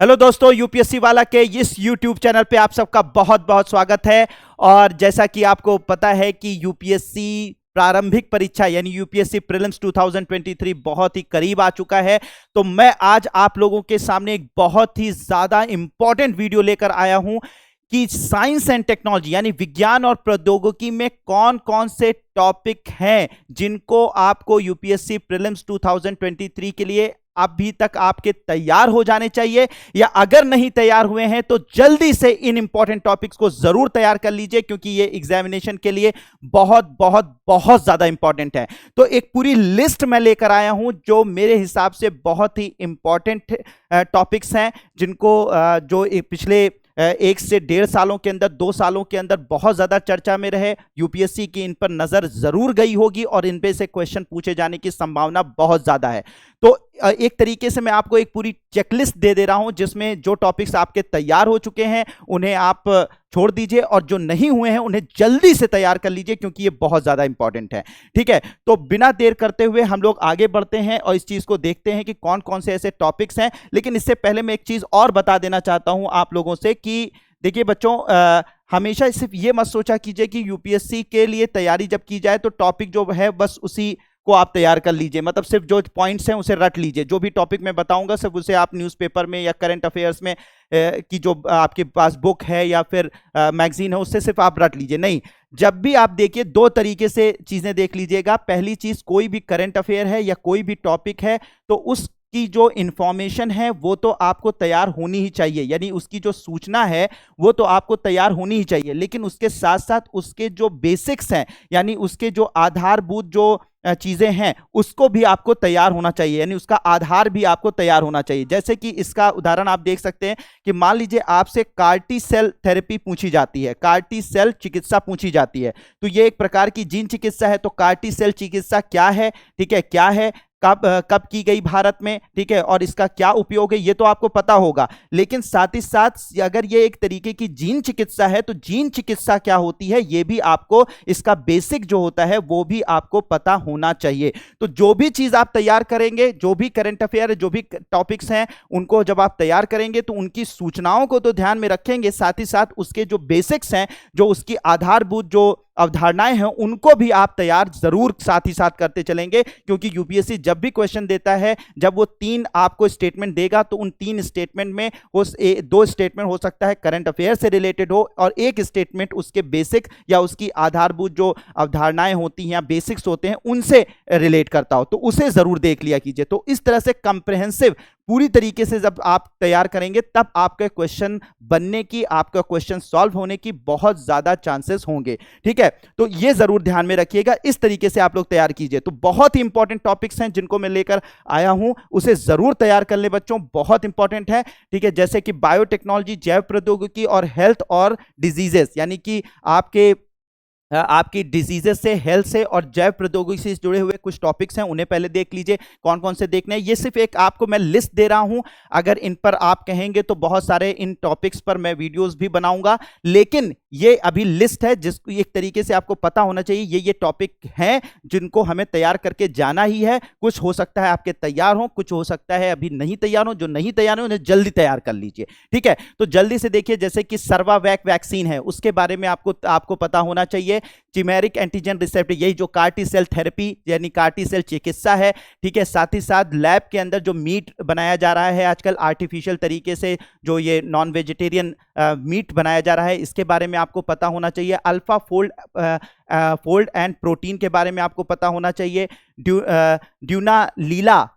Hello दोस्तों, UPSC वाला के इस यूट्यूब चैनल पे आप सबका बहुत बहुत स्वागत है। और जैसा कि आपको पता है कि यूपीएससी प्रारंभिक परीक्षा यानी यूपीएससी प्रीलिम्स 2023 बहुत ही करीब आ चुका है। तो मैं आज आप लोगों के सामने एक बहुत ही ज्यादा इंपॉर्टेंट वीडियो लेकर आया हूं कि साइंस एंड टेक्नोलॉजी यानी विज्ञान और प्रौद्योगिकी में कौन कौन से टॉपिक हैं जिनको आपको यूपीएससी प्रीलिम्स 2023 के लिए अभी तक आपके तैयार हो जाने चाहिए, या अगर नहीं तैयार हुए हैं तो जल्दी से इन इंपॉर्टेंट टॉपिक्स को जरूर तैयार कर लीजिए, क्योंकि ये एग्जामिनेशन के लिए बहुत बहुत बहुत ज्यादा इंपॉर्टेंट है। तो एक पूरी लिस्ट मैं लेकर आया हूं जो मेरे हिसाब से बहुत ही इंपॉर्टेंट टॉपिक्स हैं, जिनको जो पिछले 1 से 1.5 सालों के अंदर 2 सालों के अंदर बहुत ज्यादा चर्चा में रहे। यूपीएससी की इन पर नजर जरूर गई होगी और इन पे से क्वेश्चन पूछे जाने की संभावना बहुत ज्यादा है। तो एक तरीके से मैं आपको एक पूरी चेकलिस्ट दे दे रहा हूं जिसमें जो टॉपिक्स आपके तैयार हो चुके हैं उन्हें आप छोड़ दीजिए और जो नहीं हुए हैं उन्हें जल्दी से तैयार कर लीजिए, क्योंकि ये बहुत ज्यादा इंपॉर्टेंट है। ठीक है, तो बिना देर करते हुए हम लोग आगे बढ़ते हैं और इस चीज को देखते हैं कि कौन कौन से ऐसे टॉपिक्स हैं। लेकिन इससे पहले मैं एक चीज और बता देना चाहता हूं आप लोगों से कि देखिए बच्चों, हमेशा सिर्फ ये मत सोचा कीजिए कि यूपीएससी के लिए तैयारी जब की जाए तो टॉपिक जो है बस उसी को आप तैयार कर लीजिए, मतलब सिर्फ जो पॉइंट्स हैं उसे रट लीजिए। जो भी टॉपिक मैं बताऊंगा सिर्फ उसे आप न्यूज़पेपर में या करंट अफेयर्स में की जो आपके पास बुक है या फिर मैगजीन है उससे सिर्फ आप रट लीजिए। नहीं, जब भी आप देखिए दो तरीके से चीजें देख लीजिएगा। पहली चीज, कोई भी करंट अफेयर है या कोई भी टॉपिक है तो उसकी जो इंफॉर्मेशन है वो तो आपको तैयार होनी ही चाहिए, यानी उसकी जो सूचना है वो तो आपको तैयार होनी ही चाहिए। लेकिन उसके साथ साथ उसके जो बेसिक्स हैं यानी उसके जो आधारभूत जो चीजें हैं उसको भी आपको तैयार होना चाहिए, यानी उसका आधार भी आपको तैयार होना चाहिए। जैसे कि इसका उदाहरण आप देख सकते हैं कि मान लीजिए आपसे कार्टी सेल थेरेपी पूछी जाती है, कार्टी सेल चिकित्सा पूछी जाती है, तो ये एक प्रकार की जीन चिकित्सा है। तो कार्टी सेल चिकित्सा क्या है, ठीक है, क्या है, कब की गई भारत में, ठीक है, और इसका क्या उपयोग है, ये तो आपको पता होगा। लेकिन साथ ही साथ अगर ये एक तरीके की जीन चिकित्सा है तो जीन चिकित्सा क्या होती है ये भी आपको, इसका बेसिक जो होता है वो भी आपको पता होना चाहिए। तो जो भी चीज आप तैयार करेंगे, जो भी करंट अफेयर, जो भी टॉपिक्स हैं, उनको जब आप तैयार करेंगे तो उनकी सूचनाओं को तो ध्यान में रखेंगे, साथ ही साथ उसके जो बेसिक्स हैं, जो उसकी आधारभूत जो अवधारणाएं हैं, उनको भी आप तैयार जरूर साथ ही साथ करते चलेंगे। क्योंकि यूपीएससी जब भी क्वेश्चन देता है, जब वो 3 आपको स्टेटमेंट देगा तो उन 3 स्टेटमेंट में उस 2 स्टेटमेंट हो सकता है करंट अफेयर से रिलेटेड हो और एक स्टेटमेंट उसके बेसिक या उसकी आधारभूत जो अवधारणाएं होती हैं या बेसिक्स होते हैं उनसे रिलेट करता हो, तो उसे जरूर देख लिया कीजिए। तो इस तरह से कंप्रिहेंसिव पूरी तरीके से जब आप तैयार करेंगे तब आपके क्वेश्चन बनने की, आपका क्वेश्चन सॉल्व होने की बहुत ज्यादा चांसेस होंगे। ठीक है, तो ये जरूर ध्यान में रखिएगा, इस तरीके से आप लोग तैयार कीजिए। तो बहुत ही इंपॉर्टेंट टॉपिक्स हैं जिनको मैं लेकर आया हूं, उसे जरूर तैयार कर ले बच्चों, बहुत इंपॉर्टेंट है। ठीक है, जैसे कि बायोटेक्नोलॉजी, जैव प्रौद्योगिकी और हेल्थ और डिजीजेस, यानी कि आपकी डिजीजेस से, हेल्थ से और जैव प्रौद्योगिकी से जुड़े हुए कुछ टॉपिक्स हैं, उन्हें पहले देख लीजिए कौन कौन से देखने हैं। ये सिर्फ एक आपको मैं लिस्ट दे रहा हूं, अगर इन पर आप कहेंगे तो बहुत सारे इन टॉपिक्स पर मैं वीडियोस भी बनाऊंगा, लेकिन ये अभी लिस्ट है जिसको एक तरीके से आपको पता होना चाहिए ये टॉपिक हैं जिनको हमें तैयार करके जाना ही है। कुछ हो सकता है आपके तैयार हो, कुछ हो सकता है अभी नहीं तैयार हो। जो नहीं तैयार हो उन्हें जल्दी तैयार कर लीजिए। ठीक है, तो जल्दी से देखिए, जैसे कि सर्वावैक वैक्सीन है, उसके बारे में आपको पता होना चाहिए। चिमेरिक एंटीजन रिसेप्टर, यही जो कार्टी सेल थेरेपी यानी कार्टी सेल चिकित्सा है। ठीक है, साथ ही साथ लैब के अंदर जो मीट बनाया जा रहा है आजकल आर्टिफिशियल तरीके से, जो ये नॉन वेजिटेरियन मीट बनाया जा रहा है, इसके बारे में आपको पता होना चाहिए। अल्फा फोल्ड एंड प्रोटीन के बारे में आपको पता होना चाहिए। ड्यूना लीला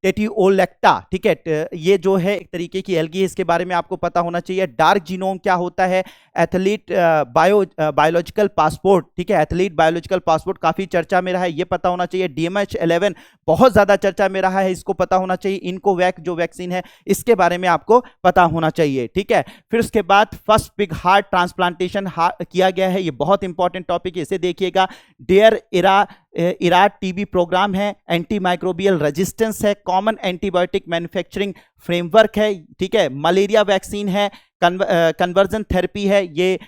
टेटिओलेक्टा, ठीक है, ये जो है एक तरीके की एल्गी है, इसके बारे में आपको पता होना चाहिए। डार्क जीनोम क्या होता है, एथलीट बायोलॉजिकल पासपोर्ट, ठीक है, एथलीट बायोलॉजिकल पासपोर्ट काफी चर्चा में रहा है, ये पता होना चाहिए। DMH11 बहुत ज्यादा चर्चा में रहा है, इसको पता होना चाहिए। इनकोवैक जो वैक्सीन है इसके बारे में आपको पता होना चाहिए। ठीक है, फिर उसके बाद फर्स्ट पिग हार्ट ट्रांसप्लांटेशन किया गया है, ये बहुत इंपॉर्टेंट टॉपिक है, इसे देखिएगा। डेयर इराड टीबी प्रोग्राम है, एंटी माइक्रोबियल रेजिस्टेंस है, कॉमन एंटीबायोटिक मैन्युफैक्चरिंग फ्रेमवर्क है, ठीक है, मलेरिया वैक्सीन है, कन्वर्जन थेरेपी है, ये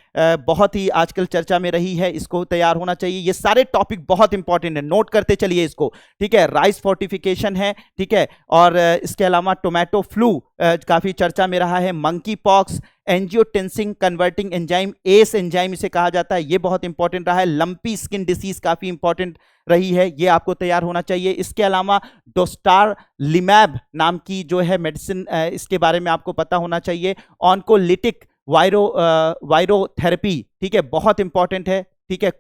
बहुत ही आजकल चर्चा में रही है, इसको तैयार होना चाहिए। ये सारे टॉपिक बहुत इंपॉर्टेंट है, नोट करते चलिए इसको, ठीक है। राइस फोर्टिफिकेशन है, ठीक है, और इसके अलावा टोमेटो फ्लू काफी चर्चा में रहा है, monkey pox, angiotensin converting enzyme, ACE enzyme इसे कहा जाता है, ये बहुत इंपॉर्टेंट रहा है। लंपी स्किन डिसीज काफी इंपॉर्टेंट रही है, ये आपको तैयार होना चाहिए। इसके अलावा डोस्टारलिमैब नाम की जो है मेडिसिन, इसके बारे में आपको पता होना चाहिए। ऑन्कोलिटिक वायरोथेरेपी, ठीक है, बहुत इंपॉर्टेंट है, ठीक है।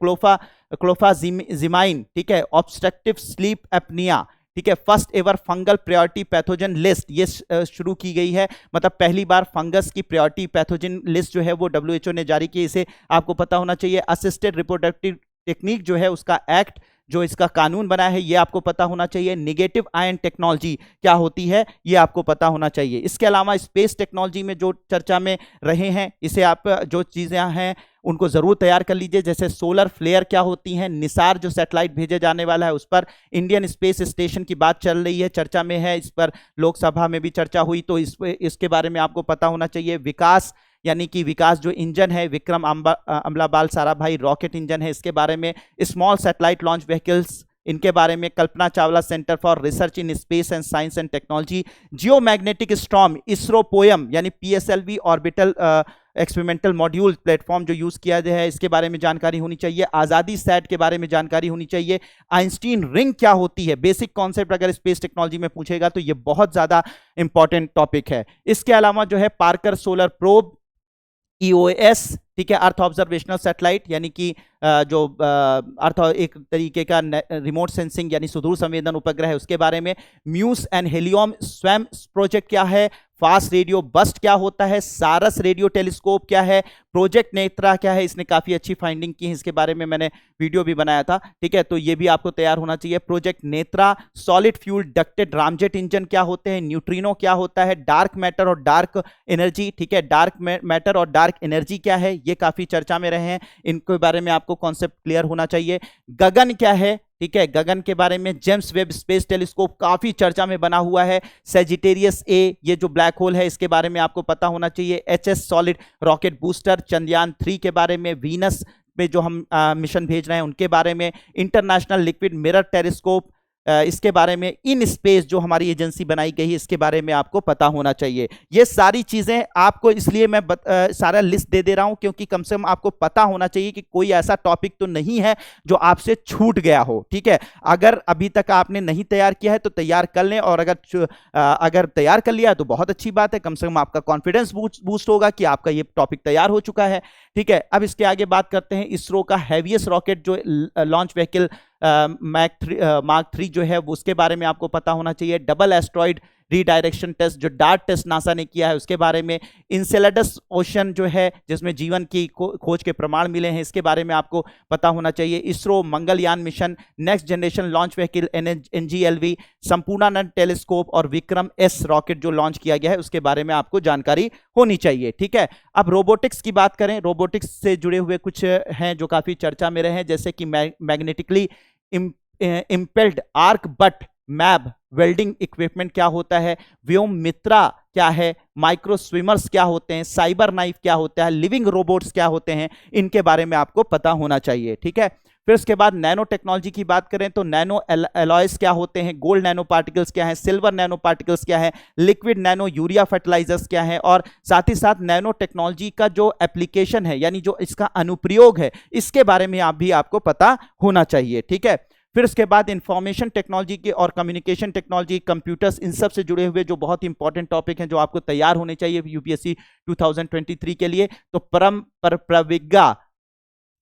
क्लोफाजिमाइन, ठीक है, ऑब्स्ट्रक्टिव स्लीप एपनिया, ठीक है। First ever fungal priority pathogen list ये शुरू की गई है, मतलब पहली बार फंगस की प्रायोरिटी पैथोजन लिस्ट जो है वो WHO ने जारी की, इसे आपको पता होना चाहिए। असिस्टेड रिप्रोडक्टिव टेक्निक जो है उसका एक्ट, जो इसका कानून बना है, ये आपको पता होना चाहिए। नेगेटिव आयन टेक्नोलॉजी क्या होती है, ये आपको पता होना चाहिए। इसके अलावा स्पेस टेक्नोलॉजी में जो चर्चा में रहे हैं, इसे आप जो चीज़ें हैं उनको ज़रूर तैयार कर लीजिए, जैसे सोलर फ्लेयर क्या होती हैं, निसार जो सैटेलाइट भेजे जाने वाला है उस पर, इंडियन स्पेस स्टेशन की बात चल रही है, चर्चा में है, इस पर लोकसभा में भी चर्चा हुई, तो इसके बारे में आपको पता होना चाहिए। विकास यानी कि विकास जो इंजन है, विक्रम अमलाबाल साराभाई रॉकेट इंजन है, इसके बारे में। स्मॉल सैटेलाइट लॉन्च व्हीकल्स, इनके बारे में। Kalpana Chawla centre for research in space and science and technology. Geomagnetic storm, ISRO POEM यानी PSLV orbital experimental module platform जो यूज किया गया है, इसके बारे में जानकारी होनी चाहिए। आज़ादी सैट के बारे में जानकारी होनी चाहिए। आइंस्टीन रिंग क्या होती है, बेसिक कॉन्सेप्ट अगर स्पेस टेक्नोलॉजी में पूछेगा तो ये बहुत ज्यादा इंपॉर्टेंट टॉपिक है। इसके अलावा जो है पार्कर सोलर प्रोब, EOS, ठीक है, अर्थ ऑब्जर्वेशनल सैटेलाइट, यानी कि जो अर्थ एक तरीके का रिमोट सेंसिंग यानी सुदूर संवेदन उपग्रह है, उसके बारे में। म्यूस एंड हेलियम स्वैम प्रोजेक्ट क्या है, फास्ट रेडियो बस्ट क्या होता है, सारस रेडियो टेलीस्कोप क्या है, प्रोजेक्ट नेत्रा क्या है, इसने काफी अच्छी फाइंडिंग की है, इसके बारे में मैंने वीडियो भी बनाया था, ठीक है, तो ये भी आपको तैयार होना चाहिए। Project Netra. Solid fuel ducted ramjet engine क्या होते हैं, न्यूट्रिनो क्या होता है, डार्क मैटर और डार्क एनर्जी, ठीक है, डार्क मैटर और डार्क एनर्जी क्या है, ये काफी चर्चा में रहे हैं, इनके बारे में आपको कॉन्सेप्ट क्लियर होना चाहिए। गगन क्या है, ठीक है, गगन के बारे में। जेम्स वेब स्पेस टेलीस्कोप काफी चर्चा में बना हुआ है। सेजिटेरियस A, ये जो ब्लैक होल है, इसके बारे में आपको पता होना चाहिए। HS solid rocket booster, Chandrayaan 3 के बारे में। वीनस में जो हम मिशन भेज रहे हैं उनके बारे में। इंटरनेशनल लिक्विड मिरर टेलीस्कोप, इसके बारे में। इन स्पेस जो हमारी एजेंसी बनाई गई है, इसके बारे में आपको पता होना चाहिए। ये सारी चीजें आपको इसलिए मैं सारा लिस्ट दे दे रहा हूं क्योंकि कम से कम आपको पता होना चाहिए कि कोई ऐसा टॉपिक तो नहीं है जो आपसे छूट गया हो, ठीक है। अगर अभी तक आपने नहीं तैयार किया है तो तैयार कर लें, और अगर तैयार कर लिया तो बहुत अच्छी बात है, कम से कम आपका कॉन्फिडेंस बूस्ट होगा कि आपका ये टॉपिक तैयार हो चुका है, ठीक है। अब इसके आगे बात करते हैं इसरो का हैवीएस्ट रॉकेट जो लॉन्च व्हीकल मार्क 3 जो है, उसके बारे में आपको पता होना चाहिए। डबल एस्ट्रॉइड रीडायरेक्शन टेस्ट जो डार्ट टेस्ट नासा ने किया है, उसके बारे में। इंसेलेडस ओशन जो है, जिसमें जीवन की खोज के प्रमाण मिले हैं, इसके बारे में आपको पता होना चाहिए। ISRO Mangalyaan mission, next generation launch vehicle NGLV, Sampurnanand telescope और विक्रम S रॉकेट जो लॉन्च किया गया है, उसके बारे में आपको जानकारी होनी चाहिए, ठीक है। अब रोबोटिक्स की बात करें, रोबोटिक्स से जुड़े हुए कुछ हैं जो काफी चर्चा में रहे हैं, जैसे कि मैग्नेटिकली इम्पेल्ड आर्क बट मैब वेल्डिंग इक्विपमेंट क्या होता है, व्योम मित्रा क्या है, माइक्रो स्विमर्स क्या होते हैं, साइबर नाइफ क्या होता है, लिविंग रोबोट्स क्या होते हैं, इनके बारे में आपको पता होना चाहिए, ठीक है। फिर उसके बाद नैनो टेक्नोलॉजी की बात करें तो नैनो एलॉयस क्या होते हैं, गोल्ड नैनो पार्टिकल्स क्या है, सिल्वर नैनो पार्टिकल्स क्या है, लिक्विड नैनो यूरिया फर्टिलाइजर्स क्या है, और साथ ही साथ नैनो टेक्नोलॉजी का जो एप्लीकेशन है यानी जो इसका अनुप्रयोग है, इसके बारे में आपको पता होना चाहिए, ठीक है। फिर उसके बाद इंफॉर्मेशन टेक्नोलॉजी की और कम्युनिकेशन टेक्नोलॉजी, कंप्यूटर्स, इन सब से जुड़े हुए जो बहुत इंपॉर्टेंट टॉपिक हैं जो आपको तैयार होने चाहिए यूपीएससी 2023 के लिए। तो प्रविज्ञा,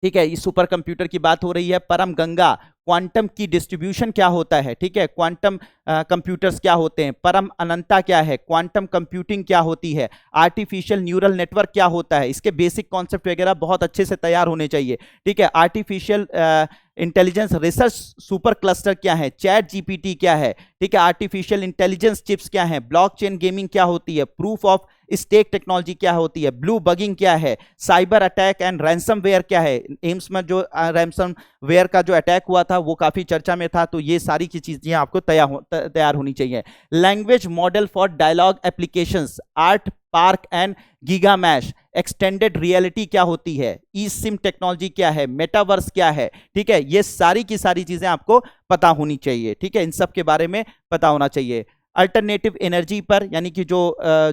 ठीक है, इस सुपर कंप्यूटर की बात हो रही है। परम गंगा, क्वांटम की डिस्ट्रीब्यूशन क्या होता है, ठीक है, क्वांटम कंप्यूटर्स क्या होते हैं, परम अनंता क्या है, क्वांटम कंप्यूटिंग क्या होती है, आर्टिफिशियल न्यूरल नेटवर्क क्या होता है, इसके बेसिक कॉन्सेप्ट वगैरह बहुत अच्छे से तैयार होने चाहिए, ठीक है। Artificial intelligence research super cluster क्या है, चैट जीपीटी क्या है, ठीक है, आर्टिफिशियल इंटेलिजेंस चिप्स क्या है, ब्लॉकचेन गेमिंग क्या होती है, प्रूफ ऑफ स्टेक टेक्नोलॉजी क्या होती है, ब्लू बगिंग क्या है, साइबर अटैक एंड रैंसमवेयर क्या है, एम्स में जो रैंसमवेयर का जो अटैक हुआ था वो काफी चर्चा में था, तो ये सारी की चीजें आपको तैयार होनी चाहिए। Language model for dialog applications, art park and giga mesh, extended reality क्या होती है, ई सिम टेक्नोलॉजी क्या है, मेटावर्स क्या है, ठीक है, ये सारी की सारी चीजें आपको पता होनी चाहिए, ठीक है, इन सब के बारे में पता होना चाहिए। अल्टरनेटिव एनर्जी पर, यानी कि जो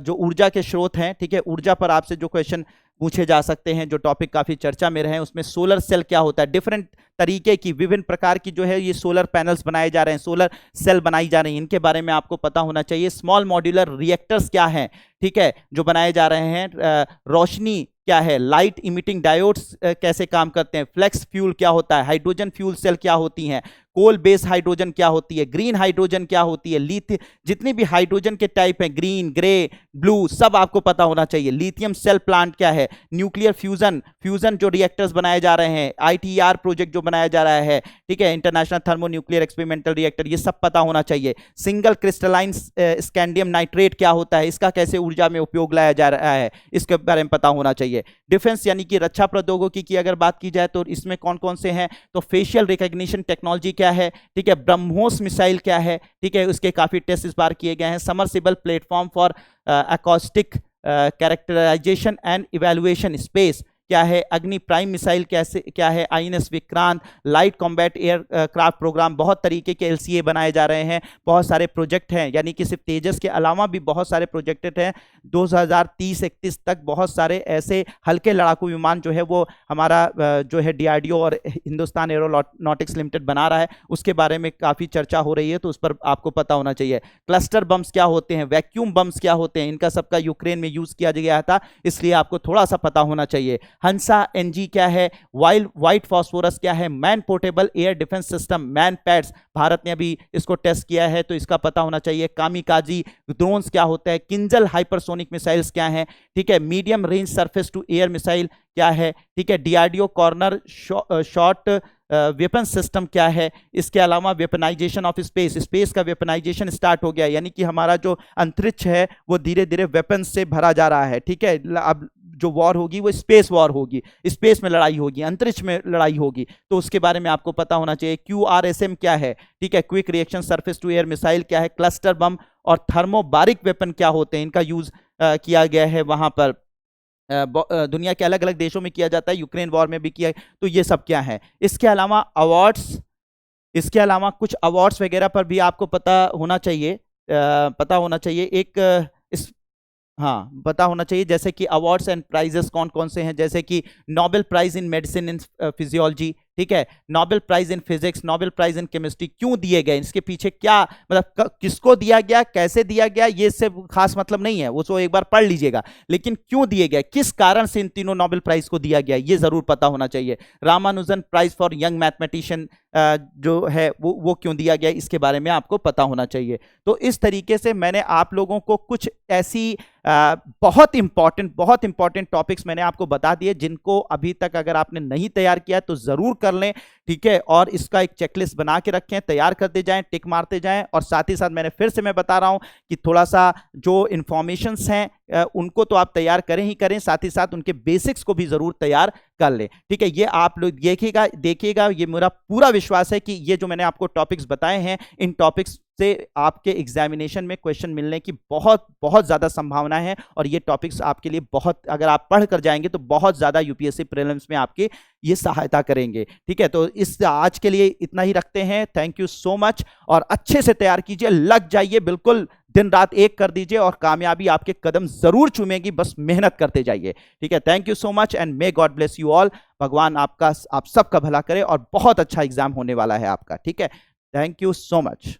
ऊर्जा के स्रोत हैं, ठीक है, ऊर्जा पर आपसे जो क्वेश्चन पूछे जा सकते हैं, जो टॉपिक काफी चर्चा में रहे हैं, उसमें सोलर सेल क्या होता है, डिफरेंट तरीके की विभिन्न प्रकार की जो है ये सोलर पैनल्स बनाए जा रहे हैं, सोलर सेल बनाई जा रही हैं, इनके बारे में आपको पता होना चाहिए। स्मॉल मॉड्यूलर रिएक्टर्स क्या हैं, ठीक है, जो बनाए जा रहे हैं, रोशनी क्या है, लाइट इमिटिंग डायोड्स कैसे काम करते हैं, फ्लेक्स फ्यूल क्या होता है, हाइड्रोजन फ्यूल सेल क्या होती हैं, कोल बेस हाइड्रोजन क्या होती है, ग्रीन हाइड्रोजन क्या होती है, लिथियम, जितनी भी हाइड्रोजन के टाइप हैं, ग्रीन, ग्रे, ब्लू, सब आपको पता होना चाहिए। लिथियम सेल प्लांट क्या है, न्यूक्लियर फ्यूजन जो रिएक्टर्स बनाए जा रहे हैं, ITER प्रोजेक्ट जो बनाया जा रहा है, ठीक है, international thermo nuclear experimental reactor, ये सब पता होना चाहिए। सिंगल क्रिस्टलाइन स्कैंडियम नाइट्रेट क्या होता है, इसका कैसे ऊर्जा में उपयोग लाया जा रहा है, इसके बारे में पता होना चाहिए। डिफेंस यानी कि रक्षा प्रौद्योगिकी की अगर बात की जाए तो इसमें कौन कौन से हैं, तो फेशियल रिकॉग्निशन टेक्नोलॉजी क्या है, ठीक है, ब्रह्मोस मिसाइल क्या है, ठीक है, उसके काफी टेस्ट इस बार किए गए हैं। Submersible platform for acoustic characterisation and evaluation space क्या है, अग्नि प्राइम मिसाइल कैसे क्या है, INS Vikrant, light combat aircraft programme, बहुत तरीके के LCA बनाए जा रहे हैं, बहुत सारे प्रोजेक्ट हैं, यानी कि सिर्फ तेजस के अलावा भी बहुत सारे प्रोजेक्टेड हैं। 2030-31 तक बहुत सारे ऐसे हल्के लड़ाकू विमान जो है वो हमारा जो है DRDO और हिंदुस्तान एरोनॉटिक्स लिमिटेड बना रहा है, उसके बारे में काफ़ी चर्चा हो रही है, तो उस पर आपको पता होना चाहिए। क्लस्टर बम्स क्या होते हैं, वैक्यूम बम्स क्या होते हैं, इनका सबका यूक्रेन में यूज़ किया गया था, इसलिए आपको थोड़ा सा पता होना चाहिए। हंसा NG क्या है, व्हाइट फास्फोरस क्या है, man portable air defence system, man pads, Bharat ने अभी इसको टेस्ट किया है तो इसका पता होना चाहिए। कामिकाजी ड्रोन्स क्या होता है, किंजल हाइपरसोनिक मिसाइल्स क्या हैं, ठीक है, medium range surface to air missile क्या है, ठीक है, DRDO corner short weapon system क्या है। इसके अलावा वेपनाइजेशन ऑफ स्पेस का वेपनाइजेशन स्टार्ट हो गया, यानी कि हमारा जो अंतरिक्ष है वो धीरे धीरे वेपन से भरा जा रहा है, ठीक है, अब जो वॉर होगी वो स्पेस वॉर होगी, स्पेस में लड़ाई होगी, अंतरिक्ष में लड़ाई होगी, तो उसके बारे में आपको पता होना चाहिए। QRSM क्या है, ठीक है, quick reaction surface to air missile क्या है, क्लस्टर बम और थर्मोबारिक वेपन क्या होते हैं, इनका यूज किया गया है वहां पर, दुनिया के अलग अलग देशों में किया जाता है, यूक्रेन वॉर में भी किया, तो ये सब क्या है। इसके अलावा अवार्ड्स, इसके अलावा कुछ अवार्ड्स वगैरह पर भी आपको पता होना चाहिए, हाँ पता होना चाहिए, जैसे कि अवार्ड्स एंड प्राइजेस कौन कौन से हैं, जैसे कि Nobel prize in medicine in physiology, ठीक है, Nobel prize in physics, Nobel prize in chemistry, क्यों दिए गए, इसके पीछे क्या मतलब किसको दिया गया, कैसे दिया गया, ये से खास मतलब नहीं है, वो तो एक बार पढ़ लीजिएगा, लेकिन क्यों दिए गए, किस कारण से इन तीनों नोबेल प्राइज को दिया गया, ये जरूर पता होना चाहिए। Ramanujan prize for young mathematician जो है वो क्यों दिया गया, इसके बारे में आपको पता होना चाहिए। तो इस तरीके से मैंने आप लोगों को कुछ ऐसी बहुत इंपॉर्टेंट टॉपिक्स मैंने आपको बता दिए, जिनको अभी तक अगर आपने नहीं तैयार किया तो जरूर कर लें, ठीक है, और इसका एक चेकलिस्ट बना के रखें, तैयार करते जाएं, टिक मारते जाएं, और साथ ही साथ मैंने फिर से मैं बता रहा हूं कि थोड़ा सा जो इंफॉर्मेशंस हैं उनको तो आप तैयार करें ही करें, साथ ही साथ उनके बेसिक्स को भी जरूर तैयार कर लें, ठीक है। ये आप लोग देखिएगा, ये मेरा पूरा विश्वास है कि ये जो मैंने आपको टॉपिक्स बताए हैं, इन टॉपिक्स से आपके एग्जामिनेशन में क्वेश्चन मिलने की बहुत ज़्यादा संभावना है, और ये टॉपिक्स आपके लिए बहुत, अगर आप पढ़ कर जाएंगे तो बहुत ज़्यादा यूपीएससी प्रीलिम्स में आपके ये सहायता करेंगे, ठीक है। तो इस आज के लिए इतना ही रखते हैं, थैंक यू सो मच, और अच्छे से तैयार कीजिए, लग जाइए, बिल्कुल दिन रात एक कर दीजिए, और कामयाबी आपके कदम जरूर चूमेगी, बस मेहनत करते जाइए, ठीक है। Thank you so much and may God bless you all, भगवान आप सबका भला करे, और बहुत अच्छा एग्जाम होने वाला है आपका, ठीक है। Thank you so much.